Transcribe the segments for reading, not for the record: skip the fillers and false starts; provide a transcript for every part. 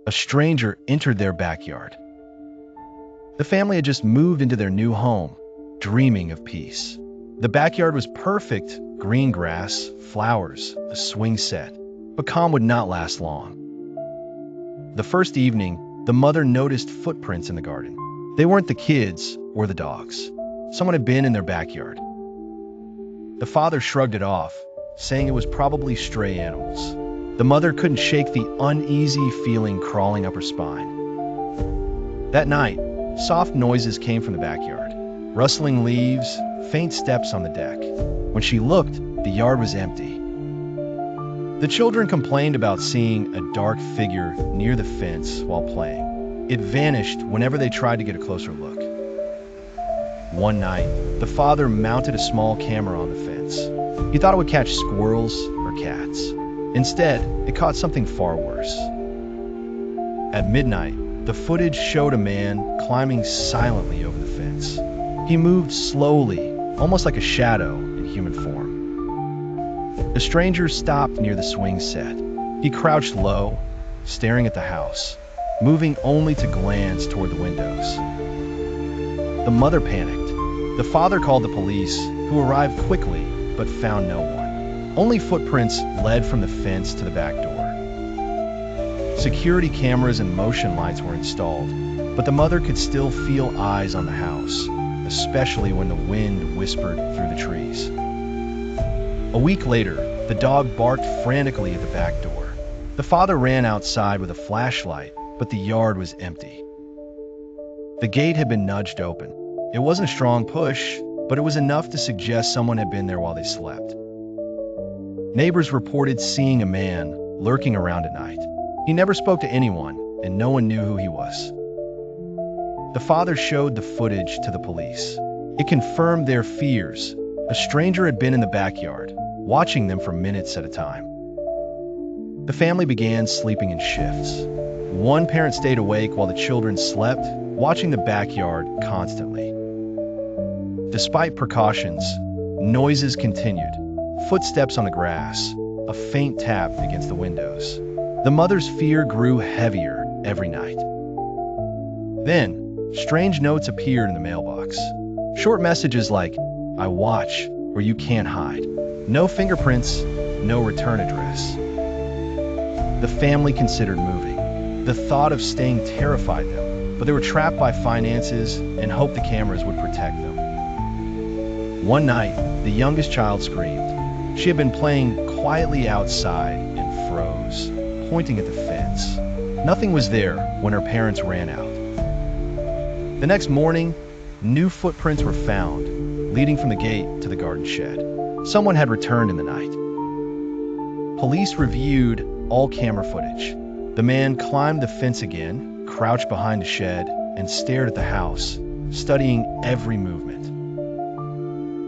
A stranger entered their backyard. The family had just moved into their new home, dreaming of peace. The backyard was perfect: green grass, flowers, a swing set. But calm would not last long. The first evening, the mother noticed footprints in the garden. They weren't the kids or the dogs. Someone had been in their backyard. The father shrugged it off, saying it was probably stray animals. The mother couldn't shake the uneasy feeling crawling up her spine. That night, soft noises came from the backyard. Rustling leaves, faint steps on the deck. When she looked, the yard was empty. The children complained about seeing a dark figure near the fence while playing. It vanished whenever they tried to get a closer look. One night, the father mounted a small camera on the fence. He thought it would catch squirrels or cats. Instead, it caught something far worse. At midnight, the footage showed a man climbing silently over the fence. He moved slowly, almost like a shadow in human form. The stranger stopped near the swing set. He crouched low, staring at the house, moving only to glance toward the windows. The mother panicked. The father called the police, who arrived quickly but found no one. Only footprints led from the fence to the back door. Security cameras and motion lights were installed, but the mother could still feel eyes on the house, especially when the wind whispered through the trees. A week later, the dog barked frantically at the back door. The father ran outside with a flashlight, but the yard was empty. The gate had been nudged open. It wasn't a strong push, but it was enough to suggest someone had been there while they slept. Neighbors reported seeing a man lurking around at night. He never spoke to anyone, and no one knew who he was. The father showed the footage to the police. It confirmed their fears. A stranger had been in the backyard, watching them for minutes at a time. The family began sleeping in shifts. One parent stayed awake while the children slept, watching the backyard constantly. Despite precautions, noises continued. Footsteps on the grass, a faint tap against the windows. The mother's fear grew heavier every night. Then, strange notes appeared in the mailbox. Short messages like, "I watch where you can't hide." No fingerprints, no return address. The family considered moving. The thought of staying terrified them, but they were trapped by finances and hoped the cameras would protect them. One night, the youngest child screamed. She had been playing quietly outside and froze, pointing at the fence. Nothing was there when her parents ran out. The next morning, new footprints were found, leading from the gate to the garden shed. Someone had returned in the night. Police reviewed all camera footage. The man climbed the fence again, crouched behind the shed, and stared at the house, studying every movement.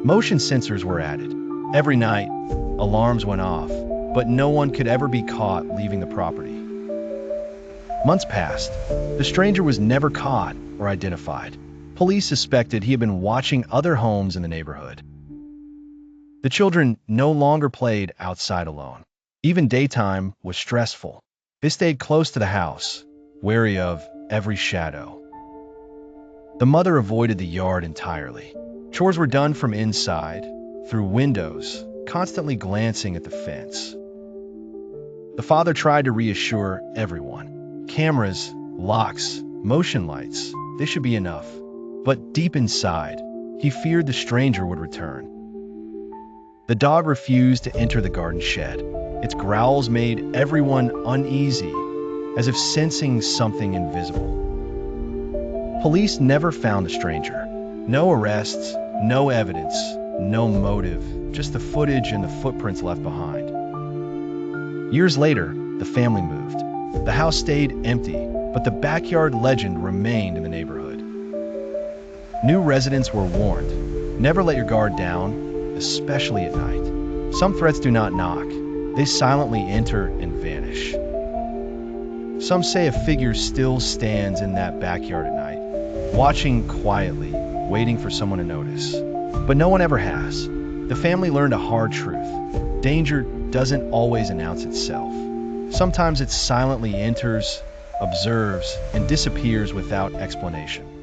Motion sensors were added. Every night, alarms went off, but no one could ever be caught leaving the property. Months passed. The stranger was never caught or identified. Police suspected he had been watching other homes in the neighborhood. The children no longer played outside alone. Even daytime was stressful. They stayed close to the house, wary of every shadow. The mother avoided the yard entirely. Chores were done from inside, through windows, constantly glancing at the fence. The father tried to reassure everyone. Cameras, locks, motion lights, they should be enough. But deep inside, he feared the stranger would return. The dog refused to enter the garden shed. Its growls made everyone uneasy, as if sensing something invisible. Police never found the stranger. No arrests, no evidence, no motive, just the footage and the footprints left behind. Years later, the family moved. The house stayed empty, but the backyard legend remained in the neighborhood. New residents were warned, never let your guard down, especially at night. Some threats do not knock. They silently enter and vanish. Some say a figure still stands in that backyard at night, watching quietly, waiting for someone to notice. But no one ever has. The family learned a hard truth. Danger doesn't always announce itself. Sometimes it silently enters, observes, and disappears without explanation.